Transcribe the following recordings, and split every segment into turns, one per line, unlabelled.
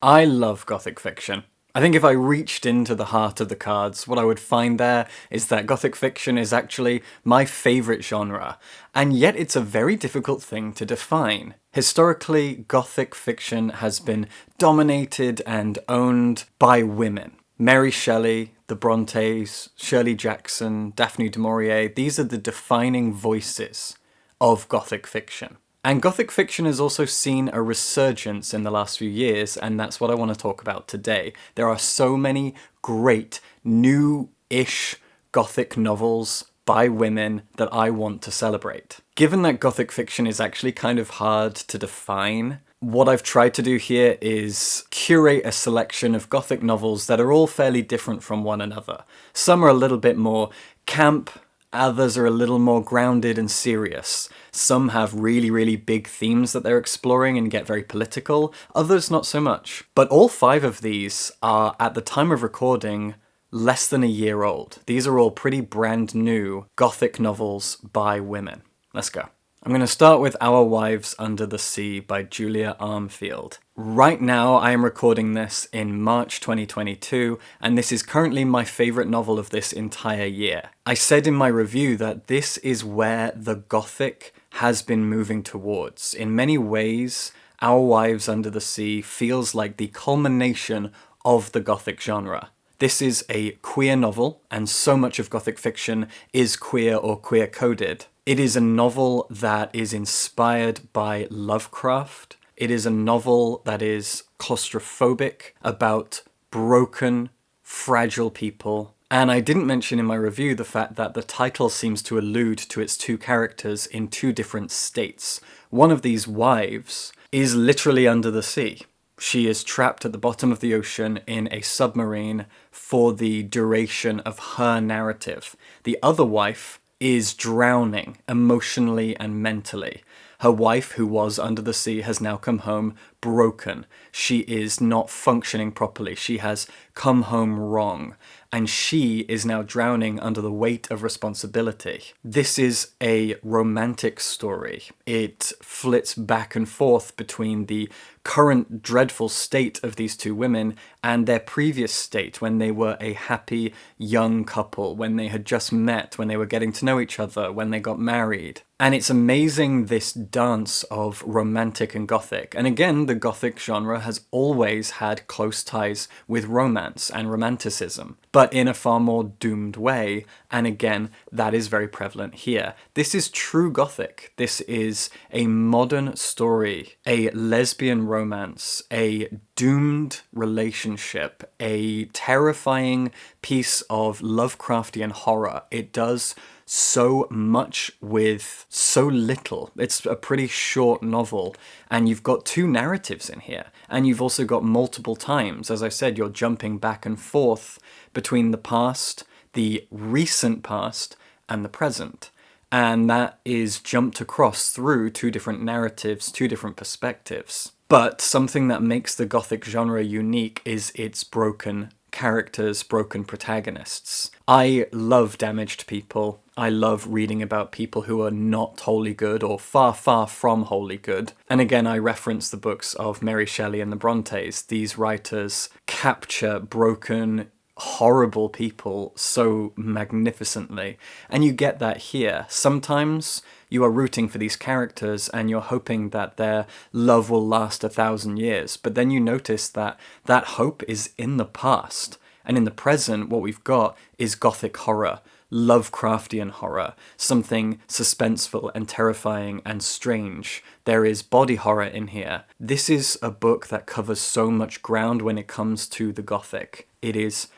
I love Gothic fiction. I think if I reached into the heart of the cards, what I would find there is that Gothic fiction is actually my favourite genre, and yet it's a very difficult thing to define. Historically, Gothic fiction has been dominated and owned by women. Mary Shelley, the Brontes, Shirley Jackson, Daphne du Maurier, these are the defining voices of Gothic fiction. And Gothic fiction has also seen a resurgence in the last few years, and that's what I want to talk about today. There are so many great, new-ish Gothic novels by women that I want to celebrate. Given that Gothic fiction is actually kind of hard to define, what I've tried to do here is curate a selection of Gothic novels that are all fairly different from one another. Some are a little bit more camp, others are a little more grounded and serious. Some have really, really big themes that they're exploring and get very political, others not so much. But all 5 of these are, at the time of recording, less than a year old. These are all pretty brand new Gothic novels by women. Let's go. I'm going to start with Our Wives Under the Sea by Julia Armfield. Right now, I am recording this in March 2022, and this is currently my favourite novel of this entire year. I said in my review that this is where the Gothic has been moving towards. In many ways, Our Wives Under the Sea feels like the culmination of the Gothic genre. This is a queer novel, and so much of Gothic fiction is queer or queer-coded. It is a novel that is inspired by Lovecraft. It is a novel that is claustrophobic, about broken, fragile people. And I didn't mention in my review the fact that the title seems to allude to its 2 characters in 2 different states. One of these wives is literally under the sea. She is trapped at the bottom of the ocean in a submarine for the duration of her narrative. The other wife is drowning emotionally and mentally. Her wife, who was under the sea, has now come home broken. She is not functioning properly. She has come home wrong. And she is now drowning under the weight of responsibility. This is a romantic story. It flits back and forth between the current dreadful state of these 2 women and their previous state when they were a happy young couple, when they had just met, when they were getting to know each other, when they got married. And it's amazing, this dance of romantic and Gothic. And again, the Gothic genre has always had close ties with romance and romanticism, but in a far more doomed way. And again, that is very prevalent here. This is true Gothic. This is a modern story, a lesbian romance, a doomed relationship, a terrifying piece of Lovecraftian horror. It does so much with so little. It's a pretty short novel, and you've got 2 narratives in here, and you've also got multiple times. As I said, you're jumping back and forth between the past, the recent past, and the present. And that is jumped across through 2 different narratives, 2 different perspectives. But something that makes the Gothic genre unique is its broken characters, broken protagonists. I love damaged people. I love reading about people who are not wholly good or far, far from wholly good. And again, I reference the books of Mary Shelley and the Brontes. These writers capture broken, horrible people so magnificently. And you get that here. Sometimes you are rooting for these characters and you're hoping that their love will last 1,000 years. But then you notice that that hope is in the past. And in the present, what we've got is Gothic horror, Lovecraftian horror, something suspenseful and terrifying and strange. There is body horror in here. This is a book that covers so much ground when it comes to the Gothic. It is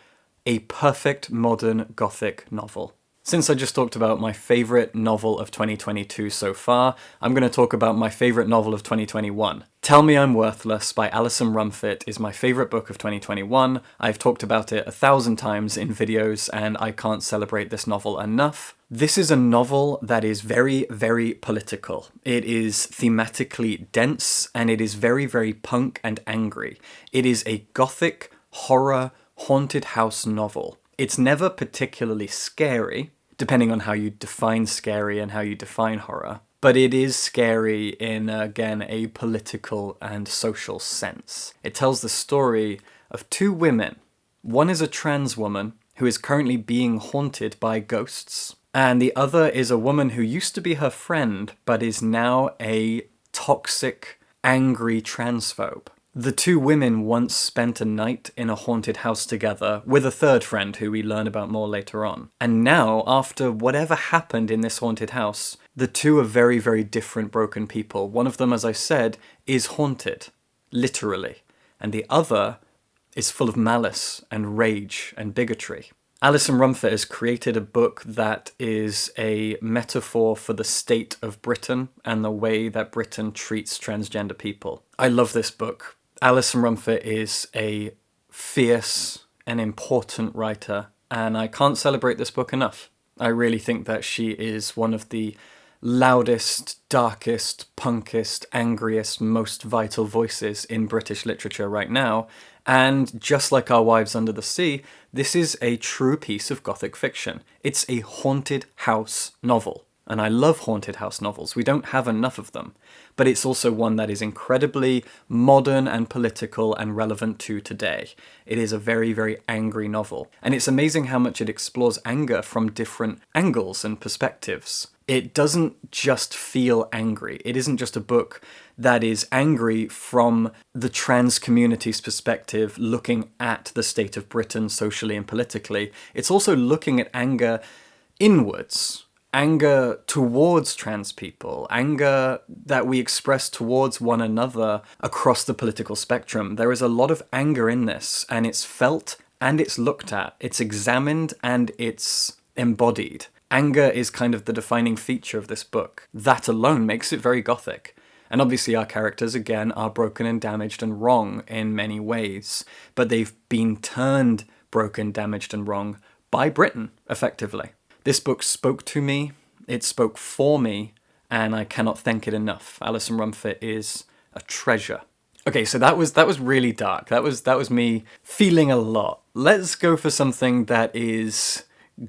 a perfect modern Gothic novel. Since I just talked about my favourite novel of 2022 so far, I'm going to talk about my favourite novel of 2021. Tell Me I'm Worthless by Alison Rumfitt is my favourite book of 2021. I've talked about it 1,000 times in videos, and I can't celebrate this novel enough. This is a novel that is very, very political. It is thematically dense, and it is very, very punk and angry. It is a Gothic horror haunted house novel. It's never particularly scary, depending on how you define scary and how you define horror. but it is scary in, again, a political and social sense. It tells the story of two women. One is a trans woman who is currently being haunted by ghosts, and the other is a woman who used to be her friend, but is now a toxic, angry transphobe. The two women once spent a night in a haunted house together with a third friend who we learn about more later on. And now, after whatever happened in this haunted house, the two are very, very different broken people. One of them, as I said, is haunted, literally. And the other is full of malice and rage and bigotry. Alison Rumford has created a book that is a metaphor for the state of Britain and the way that Britain treats transgender people. I love this book. Alison Rumford is a fierce and important writer, and I can't celebrate this book enough. I really think that she is one of the loudest, darkest, punkest, angriest, most vital voices in British literature right now. And just like Our Wives Under the Sea, this is a true piece of Gothic fiction. It's a haunted house novel. And I love haunted house novels. We don't have enough of them. But it's also one that is incredibly modern and political and relevant to today. It is a very, very angry novel. And it's amazing how much it explores anger from different angles and perspectives. It doesn't just feel angry. It isn't just a book that is angry from the trans community's perspective, looking at the state of Britain socially and politically. It's also looking at anger inwards. Anger towards trans people, anger that we express towards one another across the political spectrum. There is a lot of anger in this, and it's felt and it's looked at. It's examined and it's embodied. Anger is kind of the defining feature of this book. That alone makes it very Gothic. And obviously our characters, again, are broken and damaged and wrong in many ways, but they've been turned broken, damaged and wrong by Britain, effectively. This book spoke to me, it spoke for me, and I cannot thank it enough. Alison Rumford is a treasure. Okay, so that was really dark. That was me feeling a lot. Let's go for something that is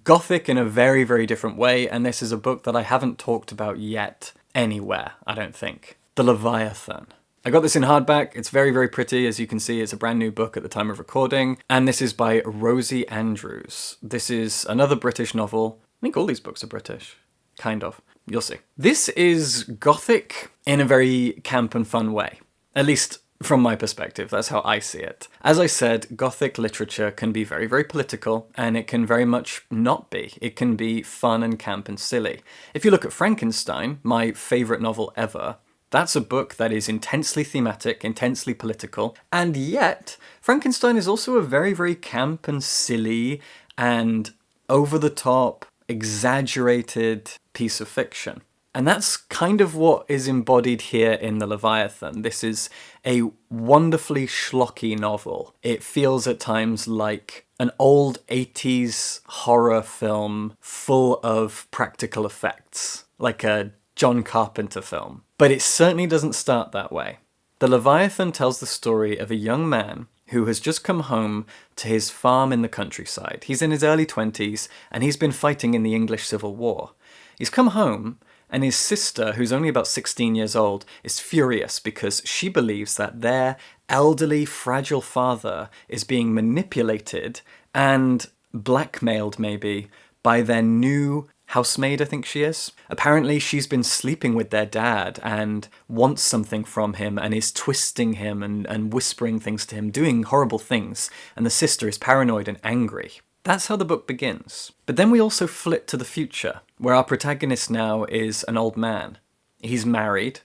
Gothic in a very, very different way, and this is a book that I haven't talked about yet anywhere, I don't think. The Leviathan. I got this in hardback. It's very, very pretty. As you can see, it's a brand new book at the time of recording. And this is by Rosie Andrews. This is another British novel. I think all these books are British. Kind of. You'll see. This is Gothic in a very camp and fun way. At least from my perspective. That's how I see it. As I said, Gothic literature can be very, very political, and it can very much not be. It can be fun and camp and silly. If you look at Frankenstein, my favourite novel ever, that's a book that is intensely thematic, intensely political, and yet Frankenstein is also a very, very camp and silly and over-the-top, exaggerated piece of fiction. And that's kind of what is embodied here in The Leviathan. This is a wonderfully schlocky novel. It feels at times like an old 80s horror film full of practical effects, like a John Carpenter film. But it certainly doesn't start that way. The Leviathan tells the story of a young man who has just come home to his farm in the countryside. He's in his early 20s, and he's been fighting in the English Civil War. He's come home, and his sister, who's only about 16 years old, is furious because she believes that their elderly, fragile father is being manipulated and blackmailed, maybe, by their new housemaid, I think she is. Apparently she's been sleeping with their dad and wants something from him and is twisting him and whispering things to him, doing horrible things, and the sister is paranoid and angry. That's how the book begins. But then we also flip to the future, where our protagonist now is an old man. He's married,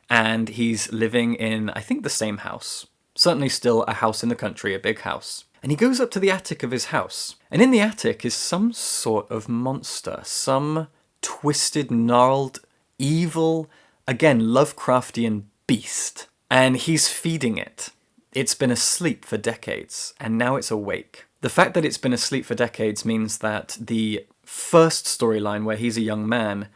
and he's living in, I think, the same house. Certainly still a house in the country, a big house. And he goes up to the attic of his house. And in the attic is some sort of monster, some twisted, gnarled, evil, again, Lovecraftian beast. And he's feeding it. It's been asleep for decades, and now it's awake. The fact that it's been asleep for decades means that the first storyline, where he's a young man,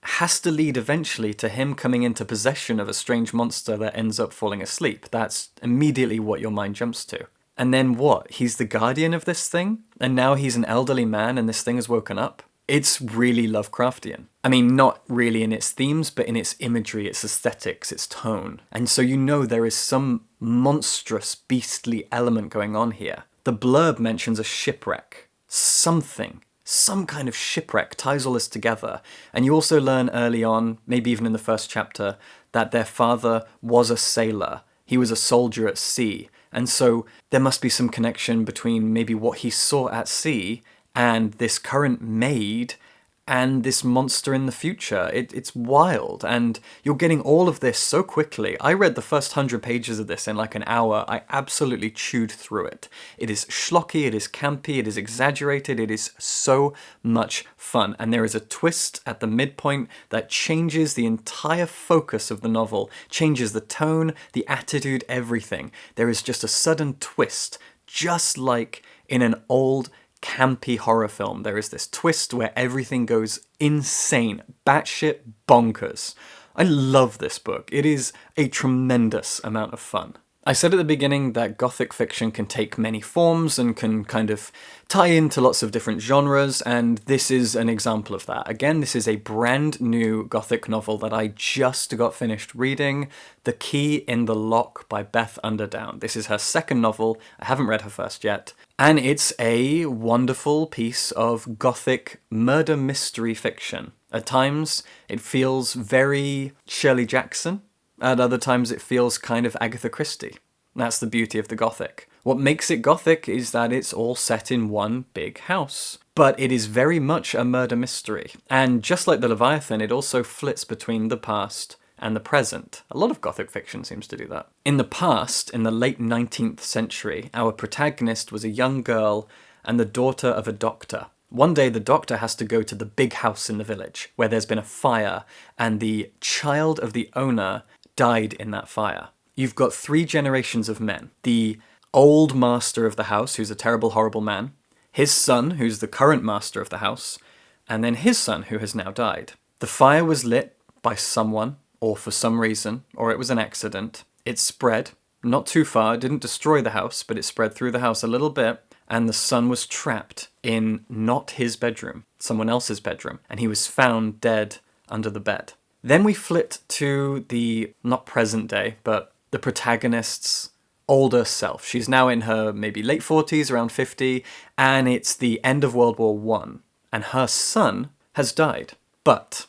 has to lead eventually to him coming into possession of a strange monster that ends up falling asleep. That's immediately what your mind jumps to. And then what? He's the guardian of this thing? And now he's an elderly man and this thing has woken up? It's really Lovecraftian. I mean, not really in its themes, but in its imagery, its aesthetics, its tone. And so you know there is some monstrous, beastly element going on here. The blurb mentions a shipwreck. Something. Some kind of shipwreck ties all this together. And you also learn early on, maybe even in the first chapter, that their father was a sailor. He was a soldier at sea. And so there must be some connection between maybe what he saw at sea and this current maid and this monster in the future. It's wild, and you're getting all of this so quickly. I read the first 100 pages of this in like an hour. I absolutely chewed through it. It is schlocky, it is campy, it is exaggerated, it is so much fun. And there is a twist at the midpoint that changes the entire focus of the novel, changes the tone, the attitude, everything. There is just a sudden twist, just like in an old campy horror film. There is this twist where everything goes insane, batshit bonkers. I love this book. It is a tremendous amount of fun. I said at the beginning that Gothic fiction can take many forms and can kind of tie into lots of different genres, and this is an example of that. Again, this is a brand new Gothic novel that I just got finished reading, The Key in the Lock by Beth Underdown. This is her second novel. I haven't read her first yet. And it's a wonderful piece of Gothic murder mystery fiction. At times, it feels very Shirley Jackson. At other times it feels kind of Agatha Christie. That's the beauty of the Gothic. What makes it Gothic is that it's all set in one big house. But it is very much a murder mystery. And just like the Leviathan, it also flits between the past and the present. A lot of Gothic fiction seems to do that. In the past, in the late 19th century, our protagonist was a young girl and the daughter of a doctor. One day the doctor has to go to the big house in the village where there's been a fire, and the child of the owner died in that fire. You've got 3 generations of men. The old master of the house, who's a terrible, horrible man, his son, who's the current master of the house, and then his son, who has now died. The fire was lit by someone, or for some reason, or it was an accident. It spread, not too far, it didn't destroy the house, but it spread through the house a little bit, and the son was trapped in not his bedroom, someone else's bedroom, and he was found dead under the bed. Then we flipped to the, not present day, but the protagonist's older self. She's now in her maybe late 40s, around 50, and it's the end of World War I, and her son has died. But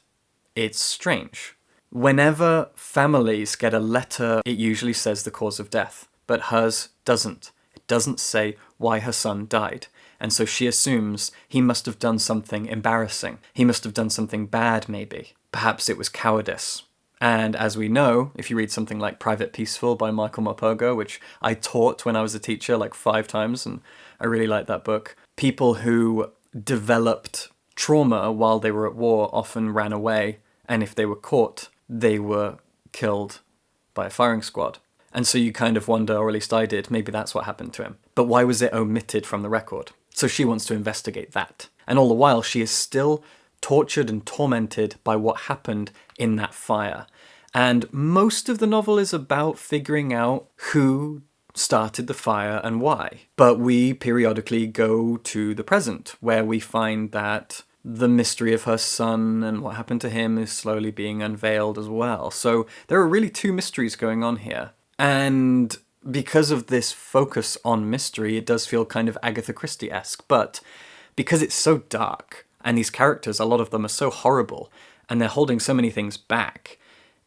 it's strange. Whenever families get a letter, it usually says the cause of death, but hers doesn't. It doesn't say why her son died. And so she assumes he must have done something embarrassing. He must have done something bad, maybe. Perhaps it was cowardice. And as we know, if you read something like Private Peaceful by Michael Morpurgo, which I taught when I was a teacher like 5 times, and I really liked that book, people who developed trauma while they were at war often ran away, and if they were caught, they were killed by a firing squad. And so you kind of wonder, or at least I did, maybe that's what happened to him. But why was it omitted from the record? So she wants to investigate that. And all the while, she is still tortured and tormented by what happened in that fire. And most of the novel is about figuring out who started the fire and why. But we periodically go to the present, where we find that the mystery of her son and what happened to him is slowly being unveiled as well. So there are really 2 mysteries going on here. And because of this focus on mystery, it does feel kind of Agatha Christie-esque. But because it's so dark, and these characters, a lot of them are so horrible, and they're holding so many things back,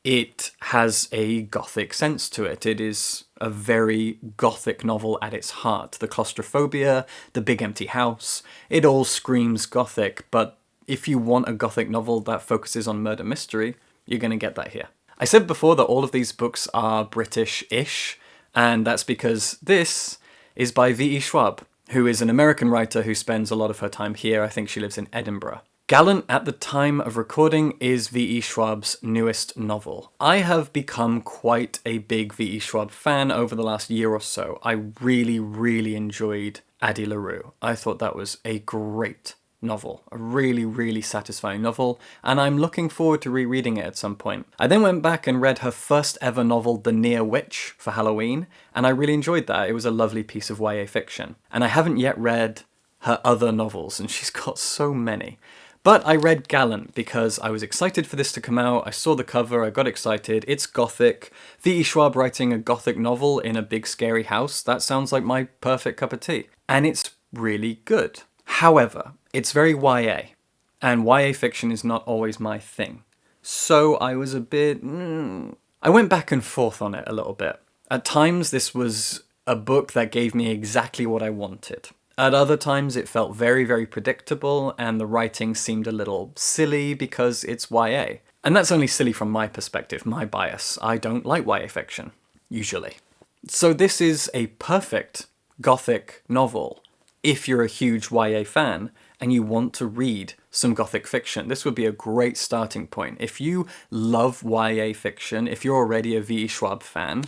it has a Gothic sense to it. It is a very Gothic novel at its heart. The claustrophobia, the big empty house, it all screams Gothic, but if you want a Gothic novel that focuses on murder mystery, you're going to get that here. I said before that all of these books are British-ish, and that's because this is by V.E. Schwab, who is an American writer who spends a lot of her time here. I think she lives in Edinburgh. Gallant, at the time of recording, is V.E. Schwab's newest novel. I have become quite a big V.E. Schwab fan over the last year or so. I really, really enjoyed Addie LaRue. I thought that was a great novel, a really, really satisfying novel, and I'm looking forward to rereading it at some point. I then went back and read her first ever novel, The Near Witch, for Halloween, and I really enjoyed that. It was a lovely piece of YA fiction. And I haven't yet read her other novels, and she's got so many. But I read Gallant because I was excited for this to come out. I saw the cover, I got excited. It's Gothic. V.E. Schwab writing a Gothic novel in a big scary house. That sounds like my perfect cup of tea. And it's really good. However, it's very YA. And YA fiction is not always my thing. So I was a bit... I went back and forth on it a little bit. At times this was a book that gave me exactly what I wanted. At other times it felt very, very predictable and the writing seemed a little silly because it's YA. And that's only silly from my perspective, my bias. I don't like YA fiction, usually. So this is a perfect Gothic novel if you're a huge YA fan and you want to read some Gothic fiction. This would be a great starting point. If you love YA fiction, if you're already a V.E. Schwab fan,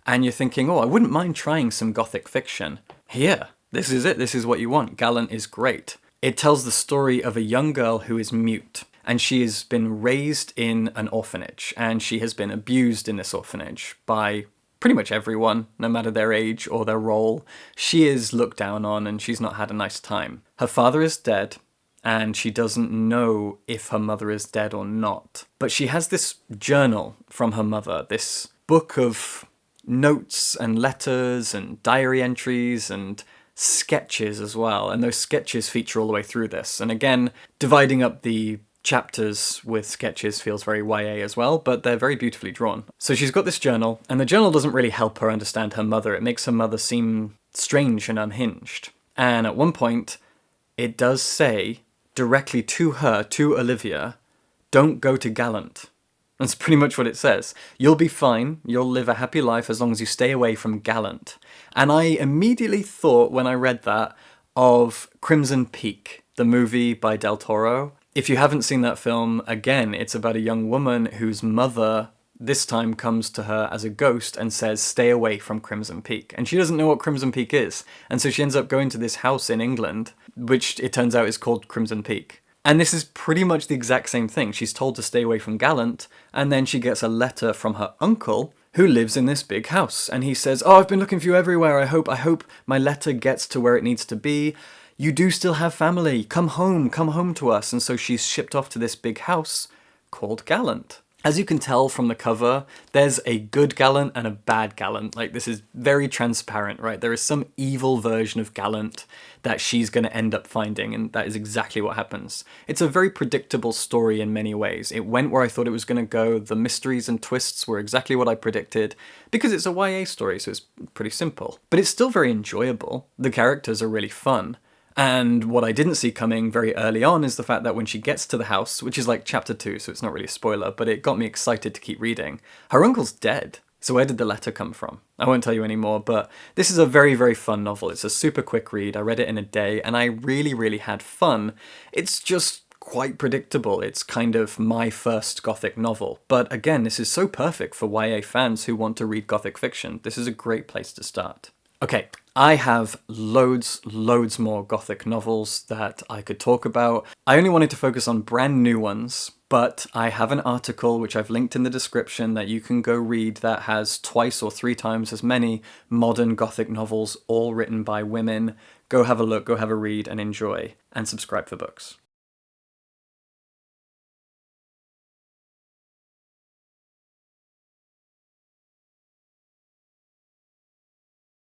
and you're thinking, oh, I wouldn't mind trying some Gothic fiction, here, this is it, this is what you want. Gallant is great. It tells the story of a young girl who is mute, and she has been raised in an orphanage, and she has been abused in this orphanage by pretty much everyone, no matter their age or their role. She is looked down on and she's not had a nice time. Her father is dead and she doesn't know if her mother is dead or not. But she has this journal from her mother, this book of notes and letters and diary entries and sketches as well. And those sketches feature all the way through this. And again, dividing up the chapters with sketches feels very YA as well, but they're very beautifully drawn. So she's got this journal, and the journal doesn't really help her understand her mother. It makes her mother seem strange and unhinged. And at one point, it does say directly to her, to Olivia, don't go to Gallant. That's pretty much what it says. You'll be fine, you'll live a happy life as long as you stay away from Gallant. And I immediately thought, when I read that, of Crimson Peak, the movie by Del Toro. If you haven't seen that film, again, it's about a young woman whose mother this time comes to her as a ghost and says, stay away from Crimson Peak. And she doesn't know what Crimson Peak is. And so she ends up going to this house in England, which it turns out is called Crimson Peak. And this is pretty much the exact same thing. She's told to stay away from Gallant, and then she gets a letter from her uncle, who lives in this big house. And he says, oh, I've been looking for you everywhere. I hope my letter gets to where it needs to be. You do still have family. Come home to us. And so she's shipped off to this big house called Gallant. As you can tell from the cover, there's a good Gallant and a bad Gallant. Like, this is very transparent, right? There is some evil version of Gallant that she's going to end up finding, and that is exactly what happens. It's a very predictable story in many ways. It went where I thought it was going to go. The mysteries and twists were exactly what I predicted, because it's a YA story, so it's pretty simple. But it's still very enjoyable. The characters are really fun. And what I didn't see coming very early on is the fact that when she gets to the house, which is like chapter 2, so it's not really a spoiler, but it got me excited to keep reading, her uncle's dead. So where did the letter come from? I won't tell you anymore, but this is a very, very fun novel. It's a super quick read. I read it in a day, and I really, really had fun. It's just quite predictable. It's kind of my first Gothic novel. But again, this is so perfect for YA fans who want to read Gothic fiction. This is a great place to start. Okay, I have loads more Gothic novels that I could talk about. I only wanted to focus on brand new ones, but I have an article which I've linked in the description that you can go read that has 2 or 3 times as many modern Gothic novels, all written by women. Go have a look, go have a read and enjoy, and subscribe for books.